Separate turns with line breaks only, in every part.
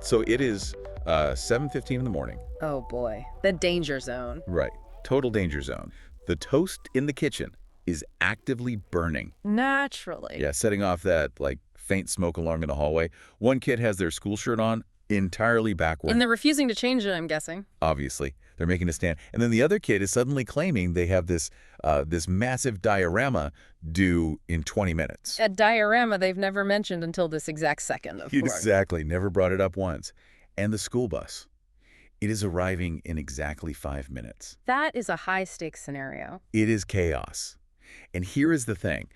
So it is 7:15 in the morning.
Oh boy, the danger zone.
Right. Total danger zone. The toast in the kitchen is actively burning.
Naturally.
Yeah, setting off that like faint smoke alarm in the hallway. One kid has their school shirt on entirely backward.
And they're refusing to change it, I'm guessing.
Obviously, they're making a stand. And then the other kid is suddenly claiming they have this massive diorama due in 20 minutes.
A diorama they've never mentioned until this exact second, of course.
Exactly. Never brought it up once. And the school bus. It is arriving in exactly 5 minutes.
That is a high-stakes scenario.
It is chaos. And here is the thing.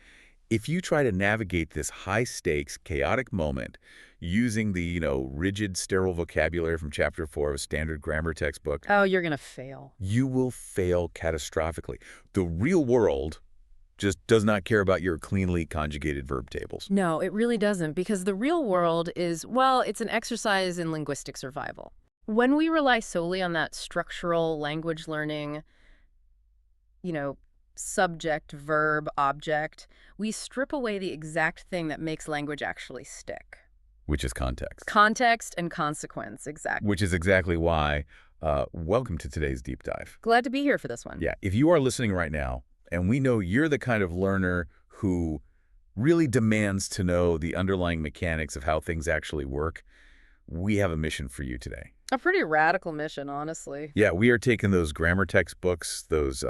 If you try to navigate this high-stakes, chaotic moment using the, rigid, sterile vocabulary from Chapter 4 of a standard grammar textbook,
Oh, you're going to fail.
you will fail catastrophically. The real world just does not care about your cleanly conjugated verb tables.
No, it really doesn't, because the real world is, well, it's an exercise in linguistic survival. When we rely solely on that structural language learning, subject, verb, object, we strip away the exact thing that makes language actually stick.
Which is context.
Context and consequence, exactly.
Which is exactly why, welcome to today's deep dive.
Glad to be here for this one.
Yeah, if you are listening right now, and we know you're the kind of learner who really demands to know the underlying mechanics of how things actually work, we have a mission for you today.
A pretty radical mission, honestly.
Yeah, we are taking those grammar textbooks, those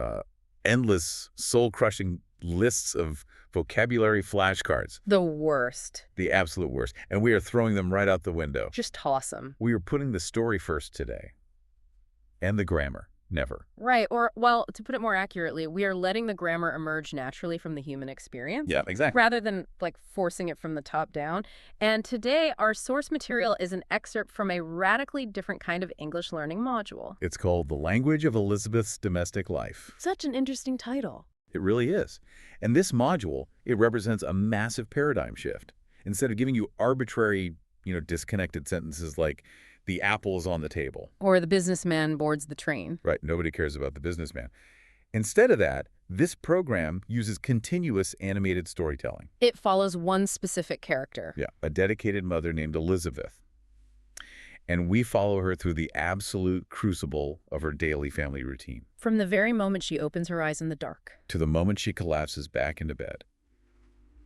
endless, soul-crushing lists of vocabulary flashcards.
The worst.
The absolute worst. And we are throwing them right out the window.
Just toss them.
We are putting the story first today. And the grammar. Never.
Right. Or, well, to put it more accurately, we are letting the grammar emerge naturally from the human experience.
Yeah, exactly.
Rather than, forcing it from the top down. And today, our source material is an excerpt from a radically different kind of English learning module.
It's called The Language of Elizabeth's Domestic Life.
Such an interesting title.
It really is. And this module, it represents a massive paradigm shift. Instead of giving you arbitrary, disconnected sentences like, the apple is on the table.
Or the businessman boards the train.
Right, nobody cares about the businessman. Instead of that, this program uses continuous animated storytelling.
It follows one specific character.
Yeah, a dedicated mother named Elizabeth. And we follow her through the absolute crucible of her daily family routine.
From the very moment she opens her eyes in the dark.
To the moment she collapses back into bed.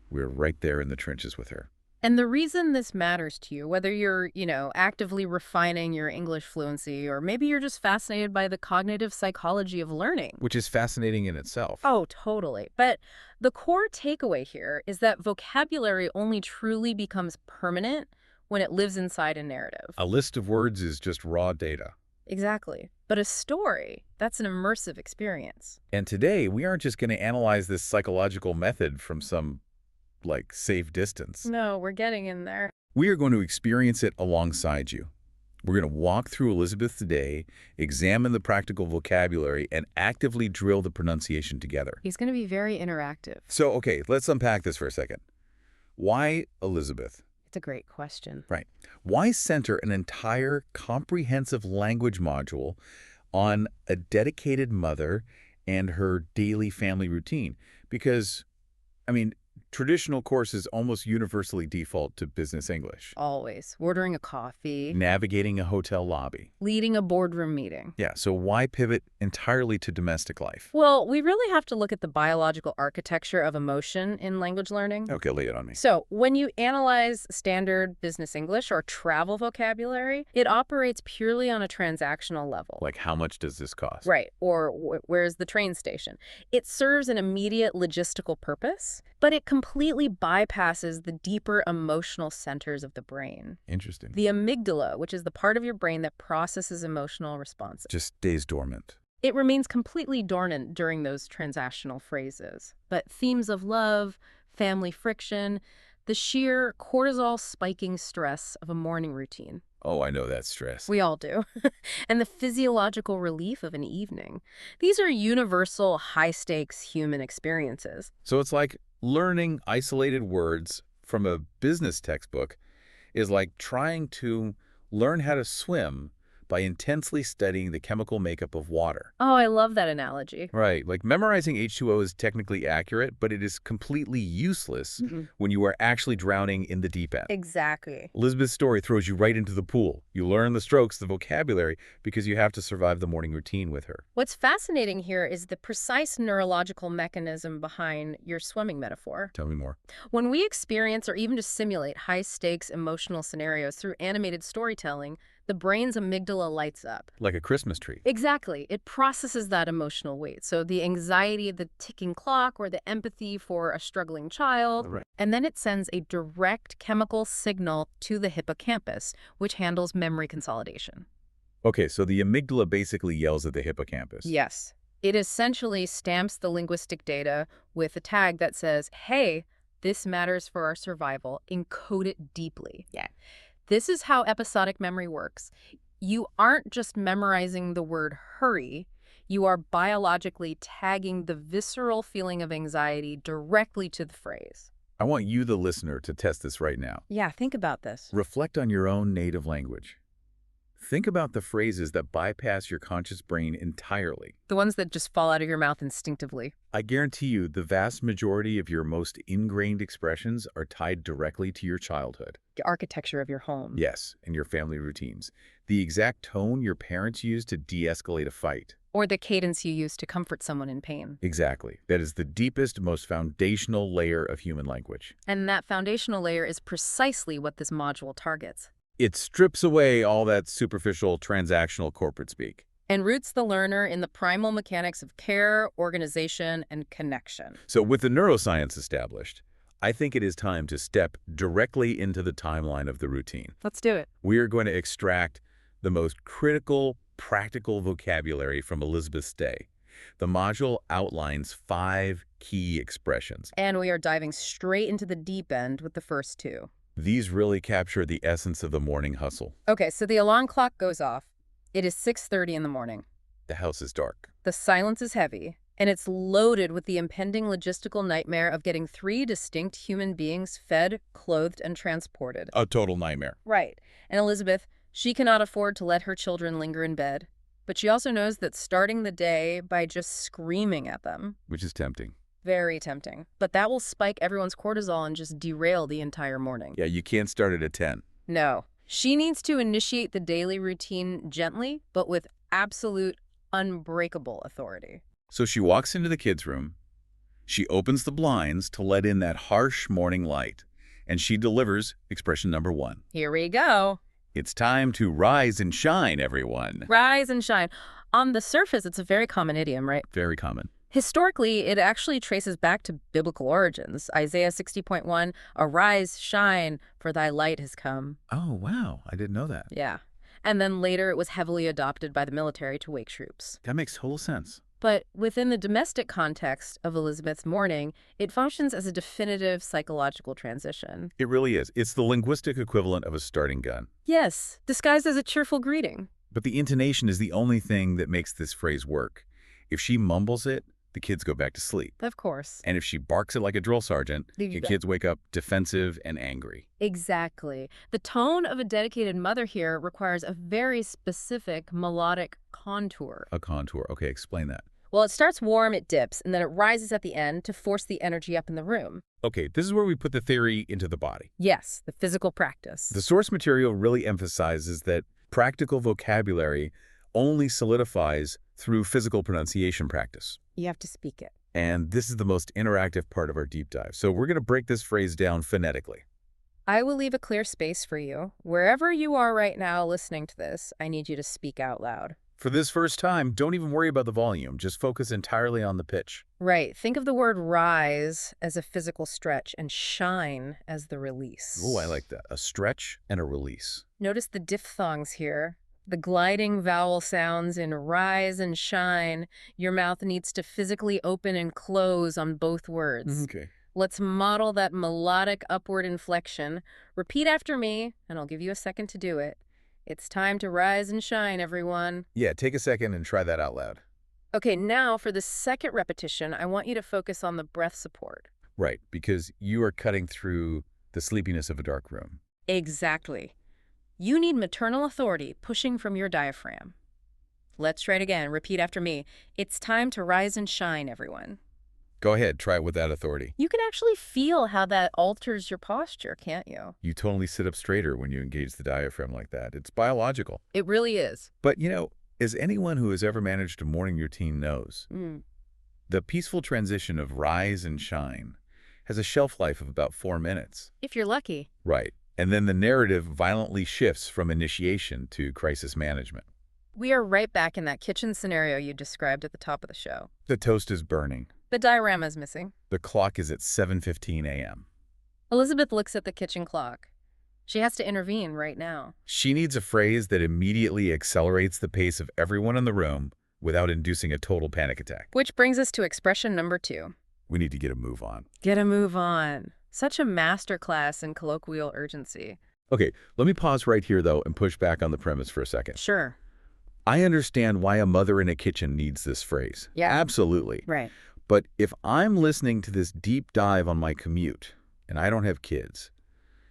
We're right there in the trenches with her.
And the reason this matters to you, whether you're, actively refining your English fluency, or maybe you're just fascinated by the cognitive psychology of learning.
Which is fascinating in itself.
Oh, totally. But the core takeaway here is that vocabulary only truly becomes permanent when it lives inside a narrative.
A list of words is just raw data.
Exactly. But a story, that's an immersive experience.
And today, we aren't just going to analyze this psychological method from some safe distance.
No, we're getting in there.
We are going to experience it alongside you. We're going to walk through Elizabeth today, examine the practical vocabulary, and actively drill the pronunciation together.
He's going to be very interactive.
So, okay, let's unpack this for a second. Why Elizabeth?
It's a great question.
Right. Why center an entire comprehensive language module on a dedicated mother and her daily family routine? Because, traditional courses almost universally default to business English.
Always. Ordering a coffee.
Navigating a hotel lobby.
Leading a boardroom meeting.
Yeah, so why pivot entirely to domestic life?
Well, we really have to look at the biological architecture of emotion in language learning.
Okay, lay it on me.
So when you analyze standard business English or travel vocabulary, it operates purely on a transactional level.
Like, how much does this cost?
Right, or where's the train station? It serves an immediate logistical purpose, but it completely bypasses the deeper emotional centers of the brain.
Interesting.
The amygdala, which is the part of your brain that processes emotional responses.
Just stays dormant.
It remains completely dormant during those transactional phrases. But themes of love, family friction, the sheer cortisol-spiking stress of a morning routine.
Oh, I know that stress.
We all do. And the physiological relief of an evening. These are universal, high-stakes human experiences.
So it's like learning isolated words from a business textbook is like trying to learn how to swim, by intensely studying the chemical makeup of water.
Oh, I love that analogy.
Right, like memorizing H2O is technically accurate, but it is completely useless when you are actually drowning in the deep end.
Exactly.
Elizabeth's story throws you right into the pool. You learn the strokes, the vocabulary, because you have to survive the morning routine with her.
What's fascinating here is the precise neurological mechanism behind your swimming metaphor.
Tell me more.
When we experience or even just simulate high-stakes emotional scenarios through animated storytelling, the brain's amygdala lights up.
Like a Christmas tree.
Exactly. It processes that emotional weight. So the anxiety of the ticking clock or the empathy for a struggling child.
Right.
And then it sends a direct chemical signal to the hippocampus, which handles memory consolidation.
Okay, so the amygdala basically yells at the hippocampus.
Yes. It essentially stamps the linguistic data with a tag that says, hey, this matters for our survival. Encode it deeply.
Yeah.
This is how episodic memory works. You aren't just memorizing the word hurry. You are biologically tagging the visceral feeling of anxiety directly to the phrase.
I want you, the listener, to test this right now.
Yeah, think about this.
Reflect on your own native language. Think about the phrases that bypass your conscious brain entirely.
The ones that just fall out of your mouth instinctively.
I guarantee you the vast majority of your most ingrained expressions are tied directly to your childhood.
The architecture of your home.
Yes, and your family routines. The exact tone your parents used to de-escalate a fight.
Or the cadence you use to comfort someone in pain.
Exactly. That is the deepest, most foundational layer of human language.
And that foundational layer is precisely what this module targets.
It strips away all that superficial, transactional corporate speak.
And roots the learner in the primal mechanics of care, organization, and connection.
So with the neuroscience established, I think it is time to step directly into the timeline of the routine.
Let's do it.
We are going to extract the most critical, practical vocabulary from Elizabeth's day. The module outlines 5 key expressions.
And we are diving straight into the deep end with the first 2.
These really capture the essence of the morning hustle.
Okay, so the alarm clock goes off. It is 6:30 in the morning.
The house is dark.
The silence is heavy, and it's loaded with the impending logistical nightmare of getting 3 distinct human beings fed, clothed, and transported.
A total nightmare.
Right. And Elizabeth, she cannot afford to let her children linger in bed. But she also knows that starting the day by just screaming at them,
Which is tempting.
very tempting. But that will spike everyone's cortisol and just derail the entire morning.
Yeah, you can't start it at 10.
No. She needs to initiate the daily routine gently, but with absolute, unbreakable authority.
So she walks into the kids' room. She opens the blinds to let in that harsh morning light. And she delivers expression number 1.
Here we go.
It's time to rise and shine, everyone.
Rise and shine. On the surface, it's a very common idiom, right?
Very common.
Historically, it actually traces back to biblical origins. Isaiah 60.1, arise, shine, for thy light has come.
Oh, wow. I didn't know that.
Yeah. And then later it was heavily adopted by the military to wake troops.
That makes total sense.
But within the domestic context of Elizabeth's mourning, it functions as a definitive psychological transition.
It really is. It's the linguistic equivalent of a starting gun.
Yes, disguised as a cheerful greeting.
But the intonation is the only thing that makes this phrase work. If she mumbles it, the kids go back to sleep.
Of course.
And if she barks it like a drill sergeant,
You
your
bet.
kids wake up defensive and angry.
Exactly. The tone of a dedicated mother here requires a very specific melodic contour.
A contour. Okay, explain that.
Well, it starts warm, it dips, and then it rises at the end to force the energy up in the room.
Okay, this is where we put the theory into the body.
Yes, the physical practice.
The source material really emphasizes that practical vocabulary only solidifies through physical pronunciation practice.
You have to speak it.
And this is the most interactive part of our deep dive. So we're going to break this phrase down phonetically.
I will leave a clear space for you. Wherever you are right now listening to this, I need you to speak out loud.
For this first time, don't even worry about the volume. Just focus entirely on the pitch.
Right. Think of the word rise as a physical stretch and shine as the release.
Oh, I like that. A stretch and a release.
Notice the diphthongs here. The gliding vowel sounds in rise and shine. Your mouth needs to physically open and close on both words.
Okay.
Let's model that melodic upward inflection. Repeat after me, and I'll give you a second to do it. It's time to rise and shine, everyone.
Yeah, take a second and try that out loud.
Okay, now for the second repetition, I want you to focus on the breath support.
Right, because you are cutting through the sleepiness of a dark room.
Exactly. You need maternal authority pushing from your diaphragm. Let's try it again. Repeat after me. It's time to rise and shine, everyone.
Go ahead, try it with that authority.
You can actually feel how that alters your posture, can't you?
You totally sit up straighter when you engage the diaphragm like that. It's biological.
It really is.
But, as anyone who has ever managed a morning routine knows, the peaceful transition of rise and shine has a shelf life of about 4 minutes.
If you're lucky.
Right. And then the narrative violently shifts from initiation to crisis management.
We are right back in that kitchen scenario you described at the top of the show.
The toast is burning.
The diorama is missing.
The clock is at 7:15 a.m.
Elizabeth looks at the kitchen clock. She has to intervene right now.
She needs a phrase that immediately accelerates the pace of everyone in the room without inducing a total panic attack.
Which brings us to expression number 2.
We need to get a move on.
Get a move on. Such a masterclass in colloquial urgency.
Okay, let me pause right here, though, and push back on the premise for a second.
Sure.
I understand why a mother in a kitchen needs this phrase.
Yeah.
Absolutely.
Right.
But if I'm listening to this deep dive on my commute, and I don't have kids,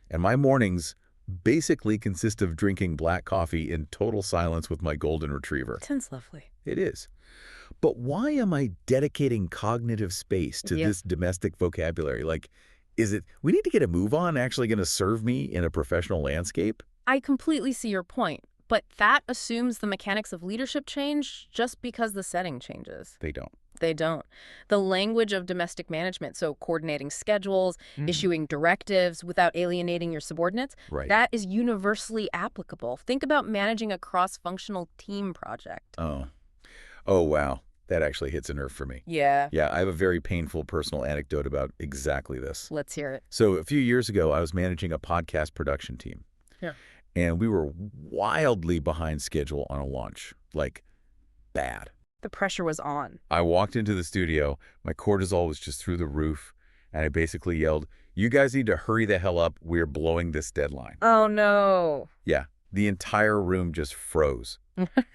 and my mornings basically consist of drinking black coffee in total silence with my golden retriever.
Sounds lovely.
It is. But why am I dedicating cognitive space to this domestic vocabulary? Is it, we need to get a move on, actually going to serve me in a professional landscape?
I completely see your point, but that assumes the mechanics of leadership change just because the setting changes.
They don't.
They don't. The language of domestic management, so coordinating schedules, issuing directives without alienating your subordinates,
Right.
that is universally applicable. Think about managing a cross-functional team project.
Oh, wow. That actually hits a nerve for me.
Yeah.
Yeah, I have a very painful personal anecdote about exactly this.
Let's hear it.
So a few years ago, I was managing a podcast production team.
Yeah.
And we were wildly behind schedule on a launch. Bad.
The pressure was on.
I walked into the studio, my cortisol was just through the roof, and I basically yelled, "You guys need to hurry the hell up, we're blowing this deadline."
Oh, no.
Yeah, the entire room just froze.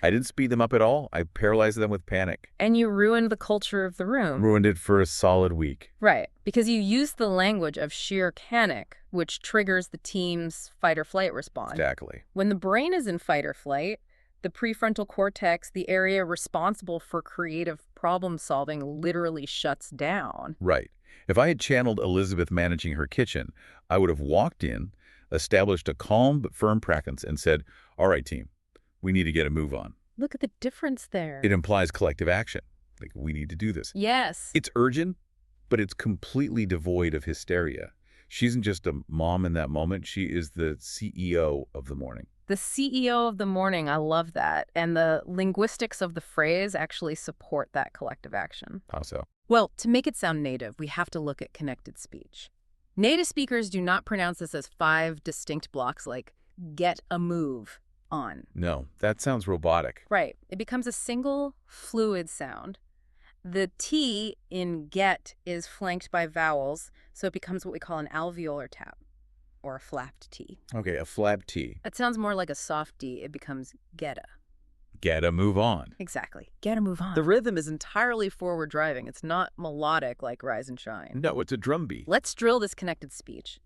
I didn't speed them up at all, I paralyzed them with panic.
And you ruined the culture of the room.
Ruined it for a solid week.
Right, because you used the language of sheer panic, which triggers the team's fight-or-flight response.
Exactly.
When the brain is in fight or flight, the prefrontal cortex, the area responsible for creative problem-solving, literally shuts down.
Right. If I had channeled Elizabeth managing her kitchen, I would have walked in, established a calm but firm practice, and said, "All right, team, we need to get a move on."
Look at the difference there.
It implies collective action. We need to do this.
Yes.
It's urgent, but it's completely devoid of hysteria. She isn't just a mom in that moment. She is the CEO of the morning.
The CEO of the morning, I love that. And the linguistics of the phrase actually support that collective action.
How so?
Well, to make it sound native, we have to look at connected speech. Native speakers do not pronounce this as 5 distinct blocks like get a move on.
No, that sounds robotic.
Right. It becomes a single fluid sound. The T in get is flanked by vowels, so it becomes what we call an alveolar tap, or a flapped T.
Okay, a flap T.
It sounds more like a soft D. It becomes getta.
Get a move on.
Exactly. Get a move on. The rhythm is entirely forward driving. It's not melodic like Rise and Shine.
No, it's a drum beat.
Let's drill this connected speech.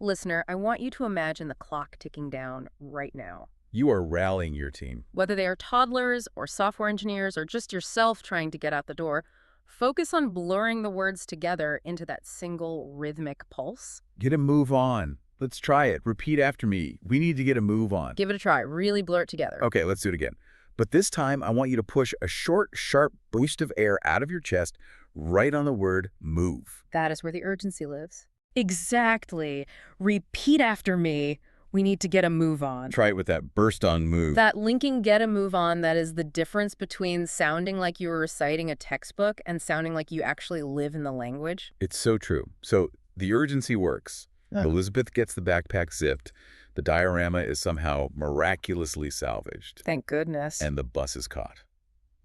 Listener, I want you to imagine the clock ticking down right now.
You are rallying your team.
Whether they are toddlers or software engineers or just yourself trying to get out the door, focus on blurring the words together into that single rhythmic pulse.
Get a move on. Let's try it. Repeat after me. We need to get a move on.
Give it a try. Really blur it together.
Okay, let's do it again. But this time, I want you to push a short, sharp burst of air out of your chest right on the word move.
That is where the urgency lives. Exactly. Repeat after me. We need to get a move on.
Try it with that burst on move.
That linking get a move on, that is the difference between sounding like you were reciting a textbook and sounding like you actually live in the language.
It's so true. So the urgency works. Elizabeth gets the backpack zipped. The diorama is somehow miraculously salvaged.
Thank goodness.
And the bus is caught.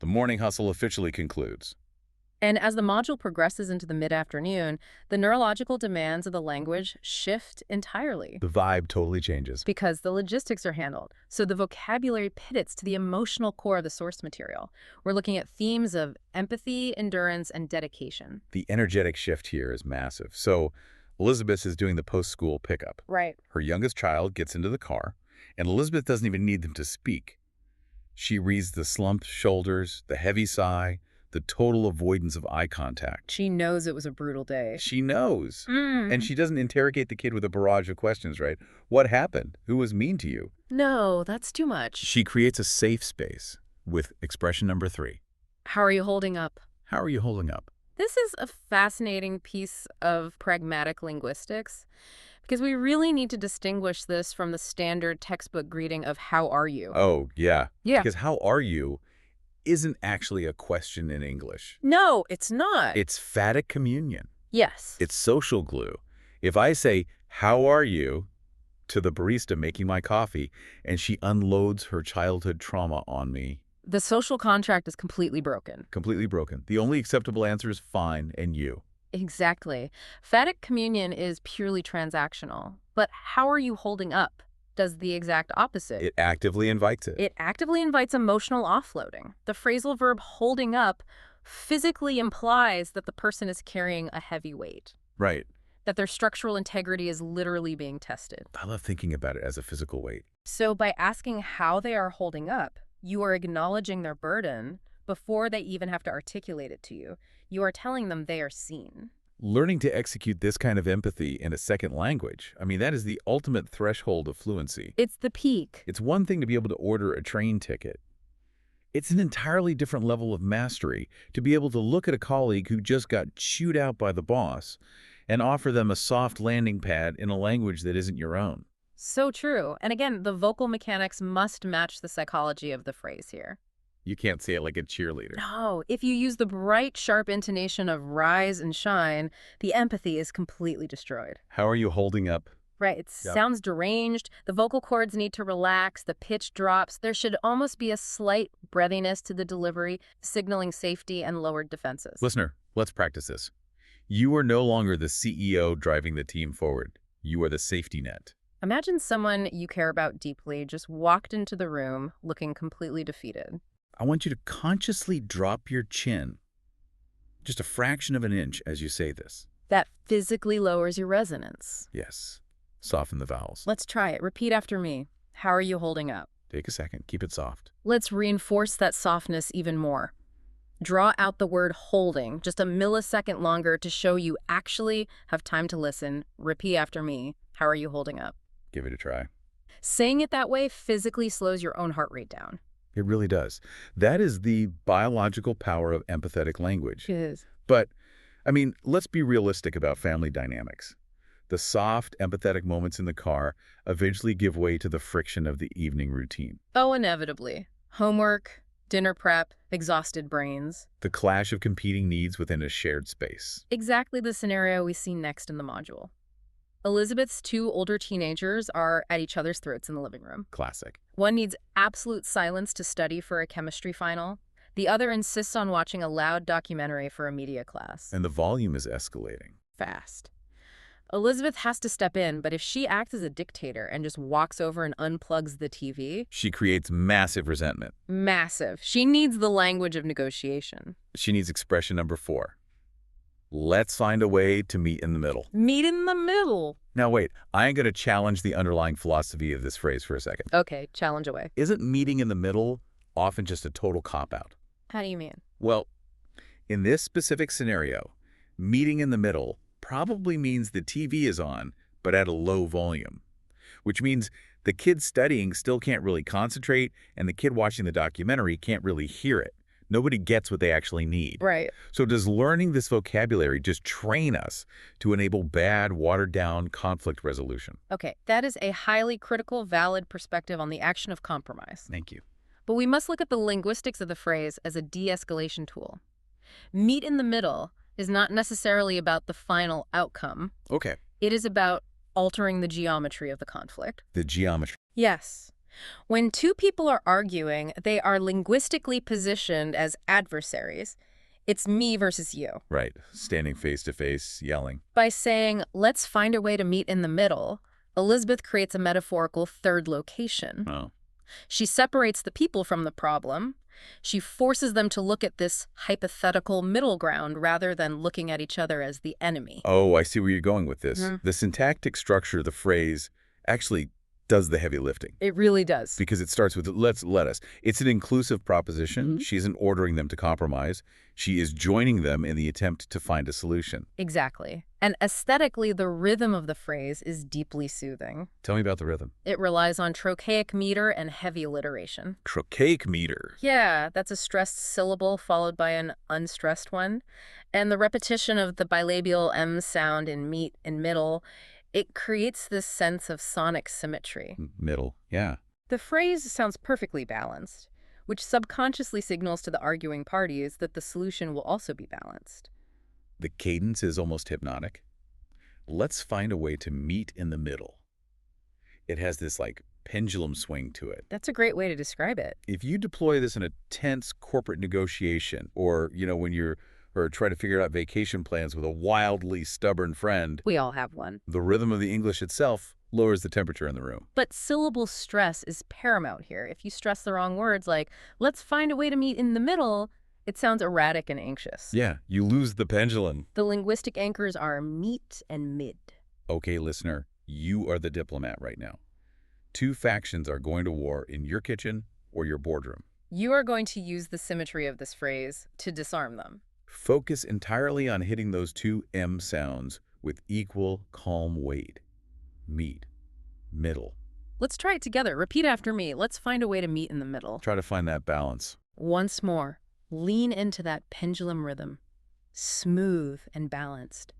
The morning hustle officially concludes.
And as the module progresses into the mid-afternoon, the neurological demands of the language shift entirely.
The vibe totally changes.
Because the logistics are handled. So the vocabulary pivots to the emotional core of the source material. We're looking at themes of empathy, endurance, and dedication.
The energetic shift here is massive. So Elizabeth is doing the post-school pickup.
Right.
Her youngest child gets into the car, And Elizabeth doesn't even need them to speak. She reads the slumped shoulders, the heavy sigh, the total avoidance of eye contact.
She knows it was a brutal day.
She knows.
Mm.
And she doesn't interrogate the kid with a barrage of questions, right? What happened? Who was mean to you?
No, that's too much.
She creates a safe space with expression number 3.
How are you holding up?
How are you holding up?
This is a fascinating piece of pragmatic linguistics because we really need to distinguish this from the standard textbook greeting of how are you?
Oh, yeah.
Yeah.
Because how are you isn't actually a question in English.
No, it's not.
It's phatic communion.
Yes.
It's social glue. If I say, how are you, to the barista making my coffee, and she unloads her childhood trauma on me.
The social contract is completely broken.
Completely broken. The only acceptable answer is fine and you.
Exactly. Phatic communion is purely transactional. But how are you holding up does the exact opposite.
It actively invites it.
It actively invites emotional offloading. The phrasal verb holding up physically implies that the person is carrying a heavy weight,
Right.
that their structural integrity is literally being tested.
I love thinking about it as a physical weight.
So by asking how they are holding up, you are acknowledging their burden before they even have to articulate it to you. You are telling them they are seen.
Learning to execute this kind of empathy in a second language, I mean, that is the ultimate threshold of fluency.
It's the peak.
It's one thing to be able to order a train ticket. It's an entirely different level of mastery to be able to look at a colleague who just got chewed out by the boss and offer them a soft landing pad in a language that isn't your own.
So true. And again, the vocal mechanics must match the psychology of the phrase here.
You can't say it like a cheerleader.
No, if you use the bright, sharp intonation of rise and shine, the empathy is completely destroyed.
How are you holding up?
Right, it sounds deranged, the vocal cords need to relax, the pitch drops. There should almost be a slight breathiness to the delivery, signaling safety and lowered defenses.
Listener, let's practice this. You are no longer the CEO driving the team forward. You are the safety net.
Imagine someone you care about deeply just walked into the room looking completely defeated.
I want you to consciously drop your chin, just a fraction of an inch as you say this.
That physically lowers your resonance.
Yes. Soften the vowels.
Let's try it. Repeat after me. How are you holding up?
Take a second. Keep it soft.
Let's reinforce that softness even more. Draw out the word holding just a millisecond longer to show you actually have time to listen. Repeat after me. How are you holding up?
Give it a try.
Saying it that way physically slows your own heart rate down.
It really does. That is the biological power of empathetic language.
It is.
But, I mean, let's be realistic about family dynamics. The soft, empathetic moments in the car eventually give way to the friction of the evening routine.
Oh, inevitably. Homework, dinner prep, exhausted brains.
The clash of competing needs within a shared space.
Exactly the scenario we see next in the module. Elizabeth's two older teenagers are at each other's throats in the living room.
Classic.
One needs absolute silence to study for a chemistry final. The other insists on watching a loud documentary for a media class.
And the volume is escalating.
Fast. Elizabeth has to step in, but if she acts as a dictator and just walks over and unplugs the TV...
She creates massive resentment.
Massive. She needs the language of negotiation.
She needs expression number 4. Let's find a way to meet in the middle.
Meet in the middle.
Now wait, I am going to challenge the underlying philosophy of this phrase for a second.
Okay, challenge away.
Isn't meeting in the middle often just a total cop-out?
How do you mean?
Well, in this specific scenario, meeting in the middle probably means the TV is on, but at a low volume, which means the kid studying still can't really concentrate, and the kid watching the documentary can't really hear it. Nobody gets what they actually need.
Right.
So does learning this vocabulary just train us to enable bad, watered-down conflict resolution?
Okay, that is a highly critical, valid perspective on the action of compromise.
Thank you.
But we must look at the linguistics of the phrase as a de-escalation tool. Meet in the middle is not necessarily about the final outcome.
Okay.
It is about altering the geometry of the conflict.
The geometry.
Yes. When two people are arguing, they are linguistically positioned as adversaries. It's me versus you.
Right. Standing face to face, yelling.
By saying, let's find a way to meet in the middle, Elizabeth creates a metaphorical third location.
Oh.
She separates the people from the problem. She forces them to look at this hypothetical middle ground rather than looking at each other as the enemy.
Oh, I see where you're going with this. The syntactic structure of the phrase actually does the heavy lifting.
It really does.
Because it starts with, let us. It's an inclusive proposition.
Mhm.
She isn't ordering them to compromise. She is joining them in the attempt to find a solution.
Exactly. And aesthetically, the rhythm of the phrase is deeply soothing.
Tell me about the rhythm.
It relies on trochaic meter and heavy alliteration.
Trochaic meter.
Yeah, that's a stressed syllable followed by an unstressed one. And the repetition of the bilabial M sound in meet and middle, it creates this sense of sonic symmetry.
Middle, yeah.
The phrase sounds perfectly balanced, which subconsciously signals to the arguing parties that the solution will also be balanced.
The cadence is almost hypnotic. Let's find a way to meet in the middle. It has this, like, pendulum swing to it.
That's a great way to describe it.
If you deploy this in a tense corporate negotiation or, when you're trying to figure out vacation plans with a wildly stubborn friend,
We all have one.
the rhythm of the English itself lowers the temperature in the room.
But syllable stress is paramount here. If you stress the wrong words like, let's find a way to meet in the middle, it sounds erratic and anxious.
Yeah, you lose the pendulum.
The linguistic anchors are meet and mid.
Okay, listener, you are the diplomat right now. Two factions are going to war in your kitchen or your boardroom.
You are going to use the symmetry of this phrase to disarm them.
Focus entirely on hitting those two M sounds with equal calm weight. Meet. Middle.
Let's try it together. Repeat after me. Let's find a way to meet in the middle.
Try to find that balance.
Once more, lean into that pendulum rhythm. Smooth and balanced.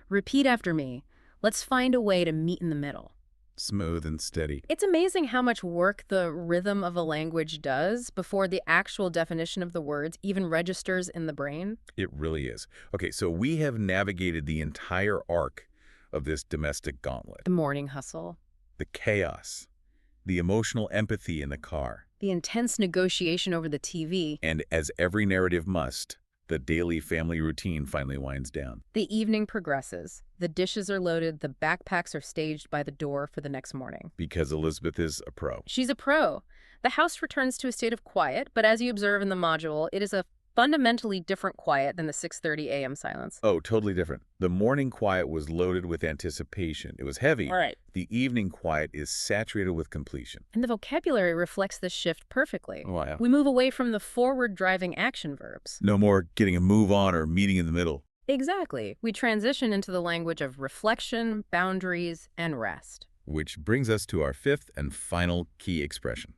Repeat after me. Let's find a way to meet in the middle.
Smooth and steady.
It's amazing how much work the rhythm of a language does before the actual definition of the words even registers in the brain.
It really is. Okay, so we have navigated the entire arc of this domestic gauntlet.
The morning hustle,
The chaos, the emotional empathy in the car,
the intense negotiation over the TV,
and as every narrative must, the daily family routine finally winds down.
the evening progresses. The dishes are loaded, the backpacks are staged by the door for the next morning.
Because Elizabeth is a pro.
She's a pro. The house returns to a state of quiet, but as you observe in the module, it is a fundamentally different quiet than the 6:30 a.m. silence.
Oh, totally different. The morning quiet was loaded with anticipation. It was heavy.
All right.
The evening quiet is saturated with completion.
And the vocabulary reflects this shift perfectly.
Wow.
We move away from the forward-driving action verbs.
No more getting a move on or meeting in the middle.
Exactly. We transition into the language of reflection, boundaries, and rest.
Which brings us to our fifth and final key expression.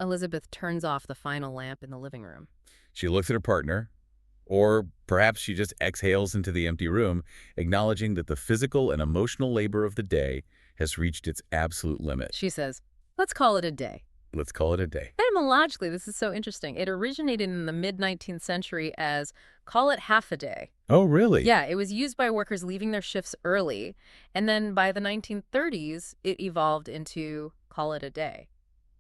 Elizabeth turns off the final lamp in the living room.
She looks at her partner, or perhaps she just exhales into the empty room, acknowledging that the physical and emotional labor of the day has reached its absolute limit.
She says, let's call it a day.
Let's call it a day.
Etymologically, this is so interesting. It originated in the mid-19th century as call it half a day.
Oh, really?
Yeah, it was used by workers leaving their shifts early. And then by the 1930s, it evolved into call it a day.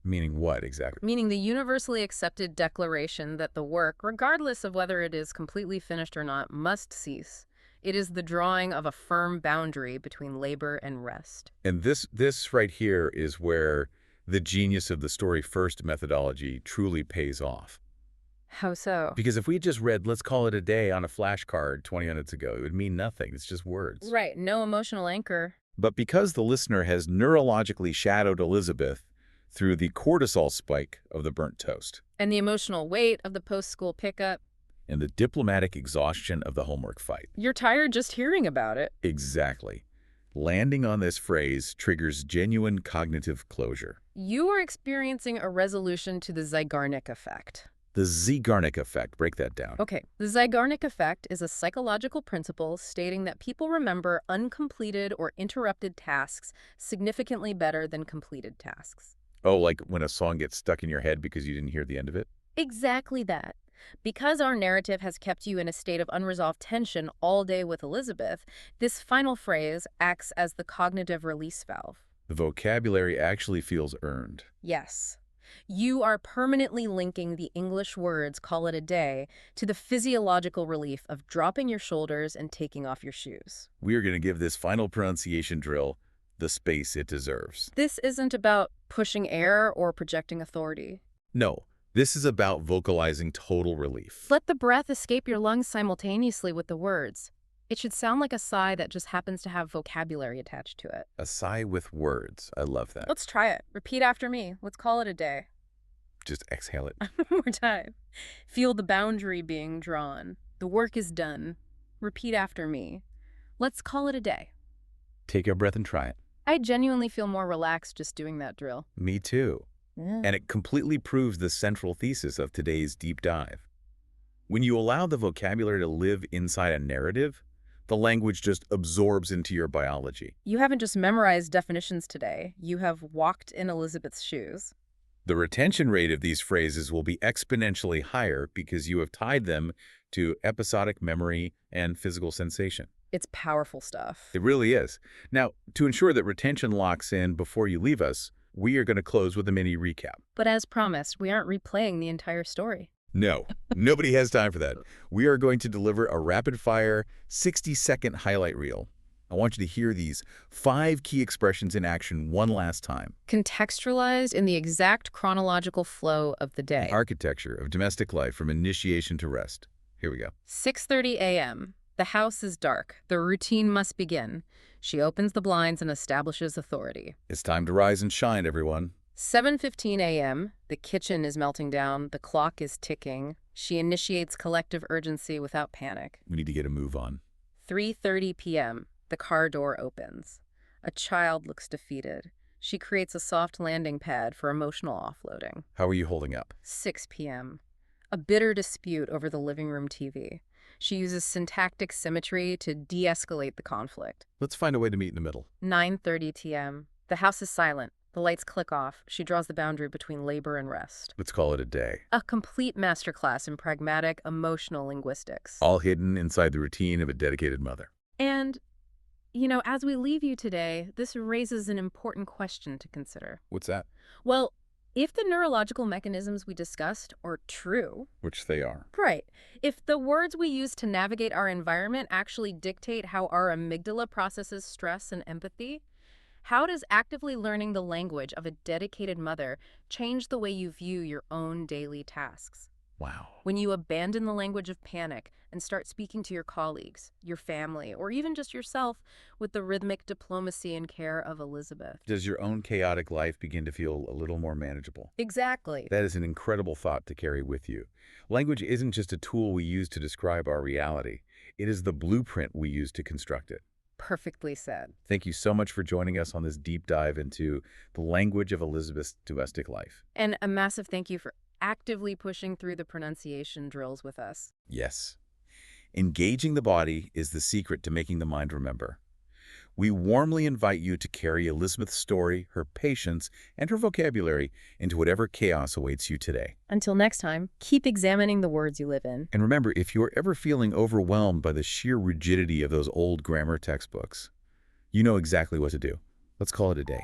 Meaning what exactly?
Meaning the universally accepted declaration that the work, regardless of whether it is completely finished or not, must cease. It is the drawing of a firm boundary between labor and rest.
And this right here is where the genius of the story first methodology truly pays off.
How so?
Because if we just read, let's call it a day on a flashcard 20 minutes ago, it would mean nothing. It's just words.
Right, no emotional anchor.
But because the listener has neurologically shadowed Elizabeth through the cortisol spike of the burnt toast
And the emotional weight of the post-school pickup.
and the diplomatic exhaustion of the homework fight.
You're tired just hearing about it.
Exactly. Landing on this phrase triggers genuine cognitive closure.
You are experiencing a resolution to the Zeigarnik effect.
The Zeigarnik effect, break that down.
Okay, the Zeigarnik effect is a psychological principle stating that people remember uncompleted or interrupted tasks significantly better than completed tasks.
Oh, like when a song gets stuck in your head because you didn't hear the end of it?
Exactly that. Because our narrative has kept you in a state of unresolved tension all day with Elizabeth, this final phrase acts as the cognitive release valve.
The vocabulary actually feels earned.
Yes. You are permanently linking the English words call it a day to the physiological relief of dropping your shoulders and taking off your shoes.
We are going to give this final pronunciation drill the space it deserves.
This isn't about pushing air or projecting authority.
No, this is about vocalizing total relief.
Let the breath escape your lungs simultaneously with the words. It should sound like a sigh that just happens to have vocabulary attached to it.
A sigh with words. I love that.
Let's try it. Repeat after me. Let's call it a day.
Just exhale it.
One more time. Feel the boundary being drawn. The work is done. Repeat after me. Let's call it a day.
Take a breath and try it.
I genuinely feel more relaxed just doing that drill.
Me too.
Yeah.
And it completely proves the central thesis of today's deep dive. When you allow the vocabulary to live inside a narrative, the language just absorbs into your biology.
You haven't just memorized definitions today. You have walked in Elizabeth's shoes.
The retention rate of these phrases will be exponentially higher because you have tied them to episodic memory and physical sensation.
It's powerful stuff.
It really is. Now, to ensure that retention locks in before you leave us, we are going to close with a mini recap.
But as promised, we aren't replaying the entire story.
No, nobody has time for that. We are going to deliver a rapid-fire 60-second highlight reel. I want you to hear these 5 key expressions in action one last time.
Contextualized in the exact chronological flow of the day.
Architecture of domestic life from initiation to rest. Here we go.
6:30 a.m. The house is dark. The routine must begin. She opens the blinds and establishes authority.
It's time to rise and shine, everyone.
7:15 a.m. The kitchen is melting down. The clock is ticking. She initiates collective urgency without panic.
We need to get a move on.
3:30 p.m. The car door opens. A child looks defeated. She creates a soft landing pad for emotional offloading.
How are you holding up?
6 p.m. A bitter dispute over the living room TV. She uses syntactic symmetry to de-escalate the conflict.
Let's find a way to meet in the middle.
9:30 p.m. The house is silent. The lights click off. She draws the boundary between labor and rest.
Let's call it a day.
A complete masterclass in pragmatic, emotional linguistics.
All hidden inside the routine of a dedicated mother.
And, as we leave you today, this raises an important question to consider.
What's that?
Well, if the neurological mechanisms we discussed are true,
Which they are.
right, if the words we use to navigate our environment actually dictate how our amygdala processes stress and empathy, how does actively learning the language of a dedicated mother change the way you view your own daily tasks?
Wow.
When you abandon the language of panic and start speaking to your colleagues, your family, or even just yourself with the rhythmic diplomacy and care of Elizabeth.
Does your own chaotic life begin to feel a little more manageable?
Exactly.
That is an incredible thought to carry with you. Language isn't just a tool we use to describe our reality. It is the blueprint we use to construct it.
Perfectly said.
Thank you so much for joining us on this deep dive into the language of Elizabeth's domestic life.
And a massive thank you for actively pushing through the pronunciation drills with us.
Yes. Engaging the body is the secret to making the mind remember. We warmly invite you to carry Elizabeth's story, her patience, and her vocabulary into whatever chaos awaits you today.
Until next time, keep examining the words you live in.
And remember, if you're ever feeling overwhelmed by the sheer rigidity of those old grammar textbooks, you know exactly what to do. Let's call it a day.